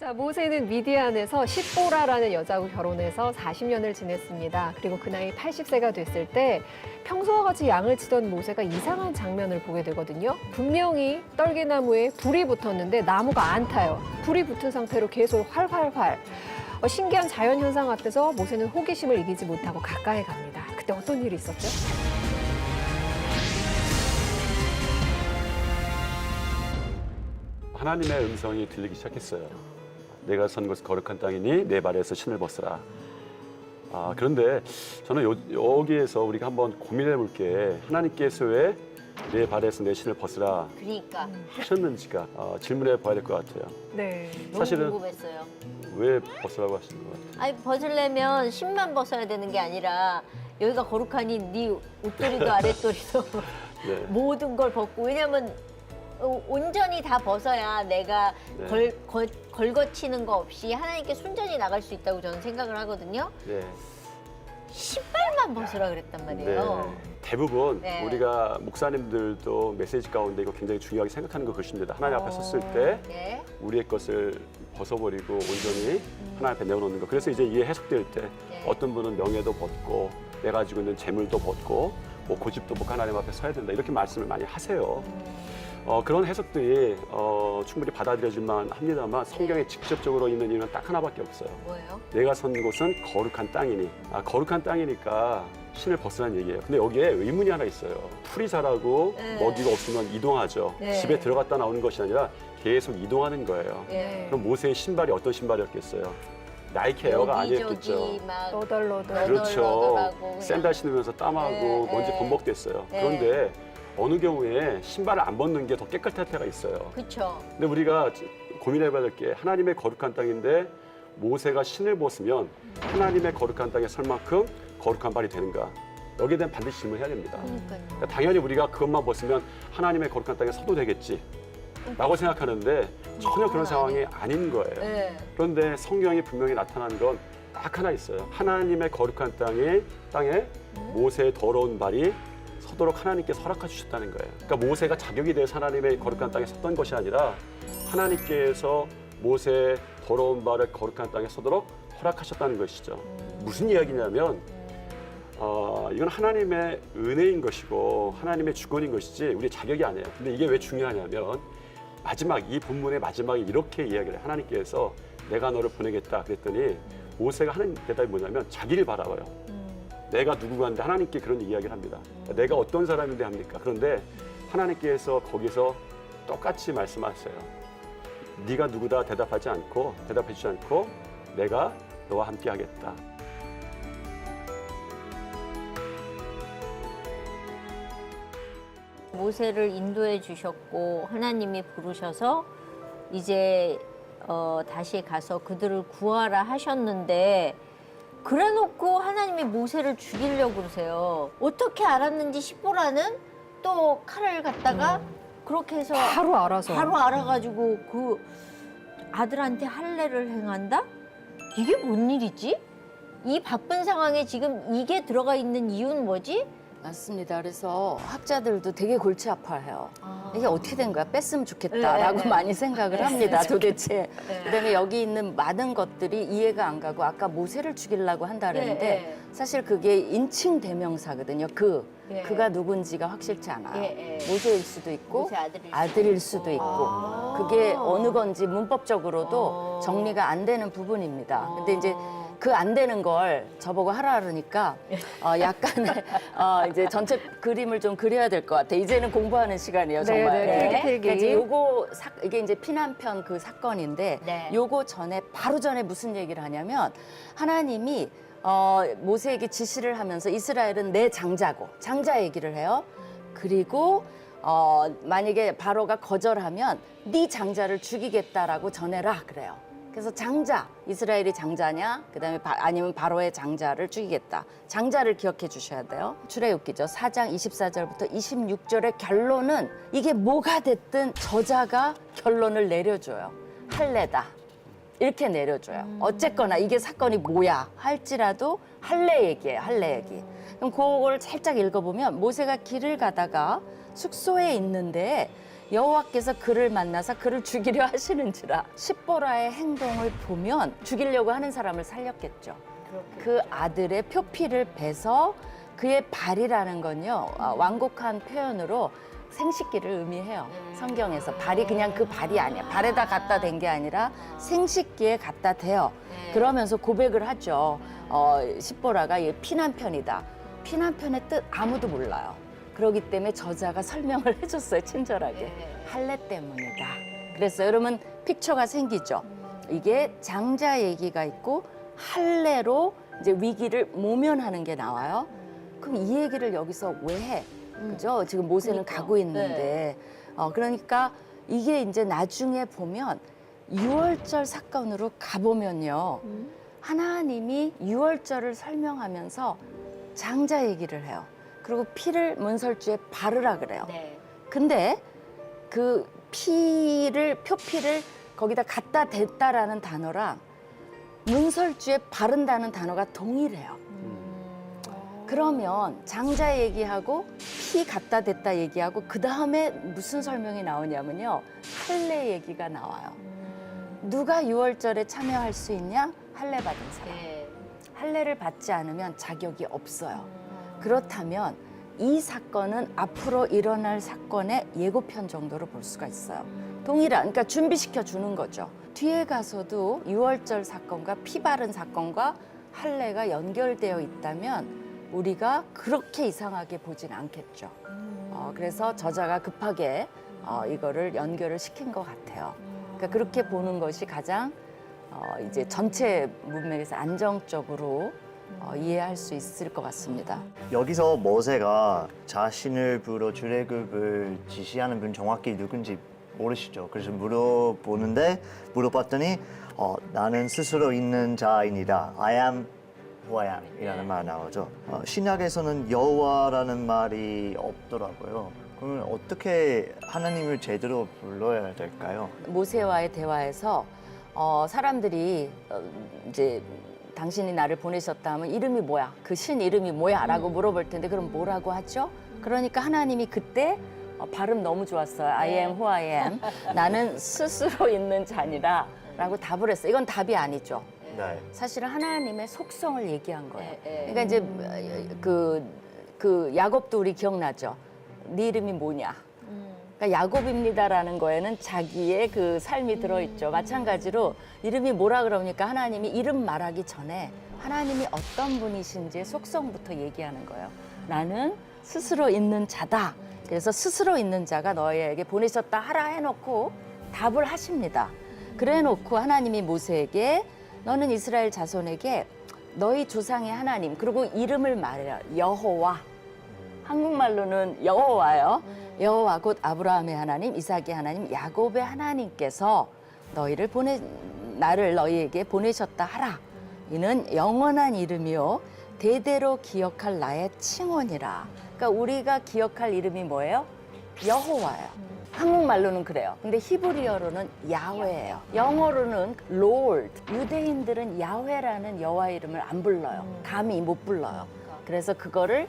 자, 모세는 미디안에서 십보라라는 여자하고 결혼해서 40년을 지냈습니다. 그리고 그 나이 80세가 됐을 때 평소와 같이 양을 치던 모세가 이상한 장면을 보게 되거든요. 분명히 떨기나무에 불이 붙었는데 나무가 안 타요. 불이 붙은 상태로 계속 활활활. 신기한 자연현상 앞에서 모세는 호기심을 이기지 못하고 가까이 갑니다. 그때 어떤 일이 있었죠? 하나님의 음성이 들리기 시작했어요. 내가 선 곳은 거룩한 땅이니 내 발에서 신을 벗으라. 그런데 저는 여기에서 우리가 한번 고민해 볼 게 하나님께서 왜 내 발에서 내 신을 벗으라 그러니까 하셨는지가 질문해 봐야 될 것 같아요. 네. 너무 사실은 궁금했어요. 왜 벗으라고 하시는 것 같아요? 아니 벗으려면 신만 벗어야 되는 게 아니라 여기가 거룩하니 네 옷도리도 아랫도리도 네. 모든 걸 벗고 왜냐면 온전히 다 벗어야 내가 네. 걸거치는 거 없이 하나님께 순전히 나갈 수 있다고 저는 생각을 하거든요. 네. 신발만 벗으라 그랬단 말이에요. 대부분 네. 우리가 목사님들도 메시지 가운데 이거 굉장히 중요하게 생각하는 것 것입니다. 하나님 앞에 섰을 때 네. 우리의 것을 벗어버리고 온전히 하나님 앞에 내어놓는 것. 그래서 이제 이게 해석될 때 네. 어떤 분은 명예도 벗고 내가 가지고 있는 재물도 벗고 뭐 고집도 벗고 하나님 앞에 서야 된다 이렇게 말씀을 많이 하세요. 그런 해석들이 충분히 받아들여질만 합니다만 성경에 직접적으로 있는 이유는 딱 하나밖에 없어요. 뭐예요? 내가 선 곳은 거룩한 땅이니 거룩한 땅이니까 신을 벗으라는 얘기예요. 근데 여기에 의문이 하나 있어요. 풀이 자라고 네. 먹이가 없으면 이동하죠. 네. 집에 들어갔다 나오는 것이 아니라 계속 이동하는 거예요. 예. 그럼 모세의 신발이 어떤 신발이었겠어요? 나이키 에어가 아니었겠죠. 여기저기 막 너덜너덜. 그렇죠. 너덜너덜하고 그냥. 샌들 신으면서 땀하고 네, 먼지 네. 범벅됐어요. 네. 그런데 어느 경우에 신발을 안 벗는 게 더 깨끗할 때가 있어요. 그렇죠. 근데 우리가 고민해봐야 될 게 하나님의 거룩한 땅인데 모세가 신을 벗으면 하나님의 거룩한 땅에 설 만큼 거룩한 발이 되는가? 여기에 대한 반드시 질문해야 됩니다. 그러니까요. 그러니까 당연히 우리가 그것만 벗으면 하나님의 거룩한 땅에 서도 되겠지 라고 생각하는데 전혀 그런 상황이 아닌 거예요. 네. 그런데 성경이 분명히 나타나는 건 딱 하나 있어요. 하나님의 거룩한 땅에 모세의 더러운 발이 서도록 하나님께서 허락해 주셨다는 거예요. 그러니까 모세가 자격이 돼서 하나님의 거룩한 땅에 섰던 것이 아니라 하나님께서 모세의 더러운 발을 거룩한 땅에 서도록 허락하셨다는 것이죠. 무슨 이야기냐면 이건 하나님의 은혜인 것이고 하나님의 주권인 것이지 우리 자격이 아니에요. 근데 이게 왜 중요하냐면 이 본문의 마지막에 이렇게 이야기를 해요. 하나님께서 내가 너를 보내겠다 그랬더니 모세가 하는 대답이 뭐냐면 자기를 바라봐요. 내가 누구간데 하나님께 그런 이야기를 합니다. 내가 어떤 사람인데 합니까? 그런데 하나님께서 거기서 똑같이 말씀하세요. 네가 누구다 대답해 주지 않고 내가 너와 함께 하겠다. 모세를 인도해 주셨고 하나님이 부르셔서 이제 다시 가서 그들을 구하라 하셨는데 그래놓고 하나님이 모세를 죽이려고 그러세요. 어떻게 알았는지 십보라는 또 칼을 갖다가 그렇게 해서 바로 알아서. 바로 알아가지고 그 아들한테 할례를 행한다? 이게 뭔 일이지? 이 바쁜 상황에 지금 이게 들어가 있는 이유는 뭐지? 맞습니다. 그래서 학자들도 되게 골치 아파해요. 이게 어떻게 된 거야? 뺐으면 좋겠다라고 네, 네. 많이 생각을 합니다. 도대체. 네. 그다음에 여기 있는 많은 것들이 이해가 안 가고 아까 모세를 죽이려고 한다 그랬는데 네. 사실 그게 인칭 대명사거든요. 네. 그가 누군지가 확실치 않아요. 네. 모세일 수도 있고 모세 아들일 수도 있고 아. 그게 어느 건지 문법적으로도 정리가 안 되는 부분입니다. 근데 이제 그 안 되는 걸 저보고 하라 그러니까 약간의 이제 전체 그림을 좀 그려야 될 것 같아요. 이제는 공부하는 시간이에요, 정말. 네, 필기. 그러니까 이제 요거 이게 이제 피난편 그 사건인데 네. 요거 바로 전에 무슨 얘기를 하냐면 하나님이 모세에게 지시를 하면서 이스라엘은 내 장자 얘기를 해요. 그리고 만약에 바로가 거절하면 네 장자를 죽이겠다라고 전해라 그래요. 그래서 이스라엘이 장자냐, 그다음에 아니면 바로의 장자를 죽이겠다. 장자를 기억해 주셔야 돼요. 출애굽기죠. 4장 24절부터 26절의 결론은 이게 뭐가 됐든 저자가 결론을 내려줘요. 할례다. 이렇게 내려줘요. 어쨌거나 이게 사건이 뭐야 할지라도 할례 얘기예요. 할례 얘기. 그럼 그걸 살짝 읽어보면 모세가 길을 가다가 숙소에 있는데 여호와께서 그를 만나서 그를 죽이려 하시는지라. 십보라의 행동을 보면 죽이려고 하는 사람을 살렸겠죠. 그 아들의 표피를 베서 그의 발이라는 건요, 완곡한 표현으로 생식기를 의미해요. 성경에서 발이 그냥 그 발이 아니야. 발에다 갖다 댄 게 아니라 생식기에 갖다 대요. 그러면서 고백을 하죠. 십보라가 얘 피난편이다. 피난편의 뜻 아무도 몰라요. 그렇기 때문에 저자가 설명을 해줬어요, 친절하게. 할례 때문이다. 그래서 여러분 픽처가 생기죠. 이게 장자 얘기가 있고 할례로 이제 위기를 모면하는 게 나와요. 그럼 이 얘기를 여기서 왜 해? 그죠? 지금 모세는 가고 있는데. 그러니까 이게 이제 나중에 보면 유월절 사건으로 가보면요. 하나님이 유월절을 설명하면서 장자 얘기를 해요. 그리고 피를 문설주에 바르라 그래요. 근데 그 표피를 거기다 갖다 댔다라는 단어랑 문설주에 바른다는 단어가 동일해요. 그러면 장자 얘기하고 피 갖다 댔다 얘기하고 그 다음에 무슨 설명이 나오냐면요. 할례 얘기가 나와요. 누가 유월절에 참여할 수 있냐? 할례 받은 사람. 할례를 받지 않으면 자격이 없어요. 그렇다면 이 사건은 앞으로 일어날 사건의 예고편 정도로 볼 수가 있어요. 동일한, 그러니까 준비시켜 주는 거죠. 뒤에 가서도 유월절 사건과 피 바른 사건과 할례가 연결되어 있다면 우리가 그렇게 이상하게 보진 않겠죠. 그래서 저자가 급하게 이거를 연결을 시킨 것 같아요. 그러니까 그렇게 보는 것이 가장 이제 전체 문맥에서 안정적으로 이해할 수 있을 것 같습니다. 여기서 모세가 자신을 불러 출애굽을 지시하는 분 정확히 누군지 모르시죠. 그래서 물어봤더니 나는 스스로 있는 자이니라. I am who I am 이라는 말 나오죠. 신약에서는 여호와라는 말이 없더라고요. 그러면 어떻게 하나님을 제대로 불러야 될까요? 모세와의 대화에서 사람들이 이제 당신이 나를 보내셨다 하면 이름이 뭐야? 그 신 이름이 뭐야? 라고 물어볼 텐데 그럼 뭐라고 하죠? 그러니까 하나님이 그때 발음 너무 좋았어요. I am who I am. 나는 스스로 있는 자니라 라고 답을 했어요. 이건 답이 아니죠. 네. 사실은 하나님의 속성을 얘기한 거예요. 그러니까 이제 그 야곱도 우리 기억나죠? 네 이름이 뭐냐? 그러니까 야곱입니다라는 거에는 자기의 그 삶이 들어있죠. 마찬가지로 이름이 뭐라 그러니까 하나님이 이름 말하기 전에 하나님이 어떤 분이신지의 속성부터 얘기하는 거예요. 나는 스스로 있는 자다. 그래서 스스로 있는 자가 너희에게 보내셨다 하라 해놓고 답을 하십니다. 그래 놓고 하나님이 모세에게 너는 이스라엘 자손에게 너희 조상의 하나님 그리고 이름을 말해요. 여호와. 한국말로는 여호와예요. 여호와 곧 아브라함의 하나님, 이삭의 하나님, 야곱의 하나님께서 나를 너희에게 보내셨다 하라. 이는 영원한 이름이요 대대로 기억할 나의 칭언이라. 그러니까 우리가 기억할 이름이 뭐예요? 여호와예요. 한국말로는 그래요. 근데 히브리어로는 야훼예요. 영어로는 Lord. 유대인들은 야훼라는 여호와 이름을 안 불러요. 감히 못 불러요. 그래서 그거를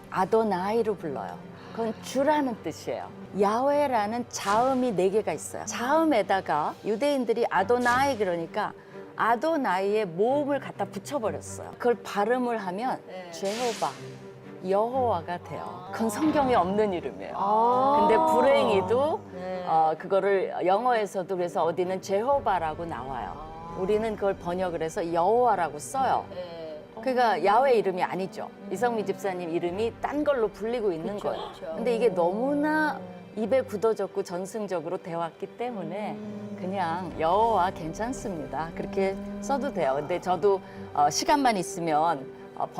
아도나이로 불러요. 그건 주라는 뜻이에요. 야훼라는 자음이 4개가 있어요. 자음에다가 유대인들이 아도나이 그러니까 아도나이의 모음을 갖다 붙여버렸어요. 그걸 발음을 하면 제호바, 여호와가 돼요. 그건 성경에 없는 이름이에요. 근데 불행히도 그거를 영어에서도 그래서 어디는 제호바라고 나와요. 우리는 그걸 번역을 해서 여호와라고 써요. 그러니까 야훼 이름이 아니죠. 이성미 집사님 이름이 딴 걸로 불리고 있는 거예요. 근데 이게 너무나 입에 굳어졌고 전승적으로 되었기 때문에 그냥 여호와 괜찮습니다. 그렇게 써도 돼요. 근데 저도 시간만 있으면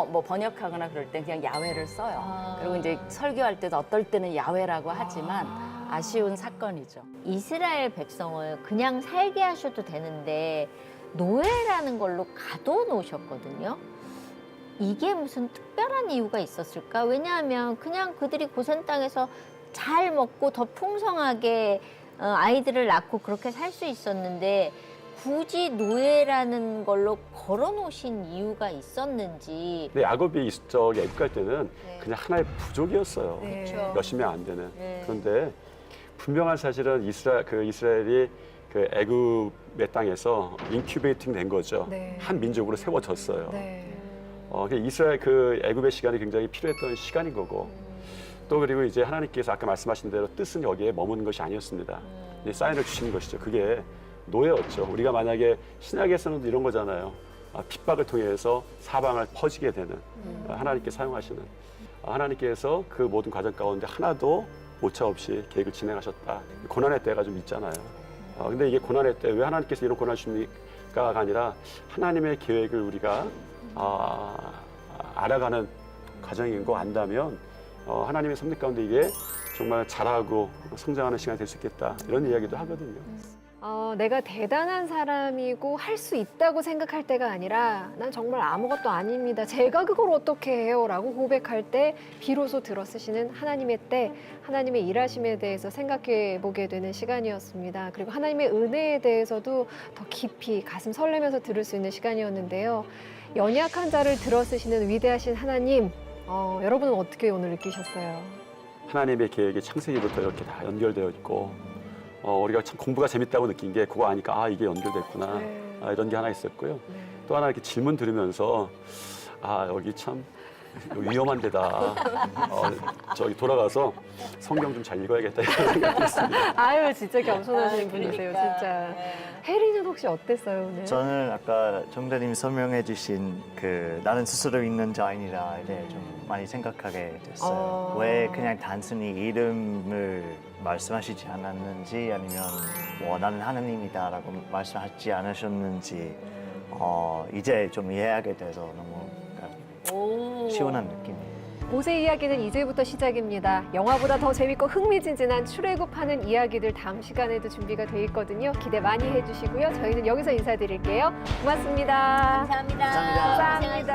뭐 번역하거나 그럴 때 그냥 야훼를 써요. 그리고 이제 설교할 때도 어떨 때는 야훼라고 하지만 아쉬운 사건이죠. 이스라엘 백성을 그냥 살게 하셔도 되는데 노예라는 걸로 가둬놓으셨거든요. 이게 무슨 특별한 이유가 있었을까? 왜냐하면 그냥 그들이 고센 땅에서 잘 먹고 더 풍성하게 아이들을 낳고 그렇게 살 수 있었는데 굳이 노예라는 걸로 걸어놓으신 이유가 있었는지. 근데 야곱이 애굽 갈 때는 네. 그냥 하나의 부족이었어요. 네. 그렇죠. 몇십 명 안 되는. 네. 그런데 분명한 사실은 이스라엘이 그 애굽의 땅에서 인큐베이팅 된 거죠. 네. 한 민족으로 세워졌어요. 네. 이스라엘 그 애굽의 시간이 굉장히 필요했던 시간인 거고 또 그리고 이제 하나님께서 아까 말씀하신 대로 뜻은 여기에 머무는 것이 아니었습니다. 이제 사인을 주시는 것이죠. 그게 노예였죠. 우리가 만약에 신약에서는 이런 거잖아요. 핍박을 통해서 사방을 퍼지게 되는 하나님께 사용하시는 하나님께서 그 모든 과정 가운데 하나도 오차 없이 계획을 진행하셨다. 고난의 때가 좀 있잖아요. 근데 이게 고난의 때 왜 하나님께서 이런 고난을 주십니까가 아니라 하나님의 계획을 우리가 알아가는 과정인 거 안다면 하나님의 섭리 가운데 이게 정말 자라고 성장하는 시간이 될 수 있겠다. 이런 이야기도 하거든요. 내가 대단한 사람이고 할 수 있다고 생각할 때가 아니라 난 정말 아무것도 아닙니다. 제가 그걸 어떻게 해요? 라고 고백할 때 비로소 들어쓰시는 하나님의 때, 하나님의 일하심에 대해서 생각해 보게 되는 시간이었습니다. 그리고 하나님의 은혜에 대해서도 더 깊이 가슴 설레면서 들을 수 있는 시간이었는데요. 연약한 자를 들어쓰시는 위대하신 하나님, 여러분은 어떻게 오늘 느끼셨어요? 하나님의 계획이 창세기부터 이렇게 다 연결되어 있고 우리가 참 공부가 재밌다고 느낀 게 그거 아니까 이게 연결됐구나 네. 이런 게 하나 있었고요. 네. 또 하나 이렇게 질문 들으면서 여기 참 위험한 데다. 저기 돌아가서 성경 좀 잘 읽어야겠다 이런 생각이 있습니다. 아유, 진짜 겸손하신 분이세요, 그러니까. 진짜. 혜리는 혹시 어땠어요, 오늘? 저는 아까 정자님 설명해 주신 그 나는 스스로 있는 자인이라에 대해 좀 많이 생각하게 됐어요. 왜 그냥 단순히 이름을 말씀하시지 않았는지 아니면 나는 하나님이다라고 말씀하지 않으셨는지 이제 좀 이해하게 돼서 너무 시원한 느낌이에요. 모세 이야기는 이제부터 시작입니다. 영화보다 더 재밌고 흥미진진한 출애굽하는 이야기들 다음 시간에도 준비가 돼 있거든요. 기대 많이 해주시고요. 저희는 여기서 인사드릴게요. 고맙습니다. 감사합니다.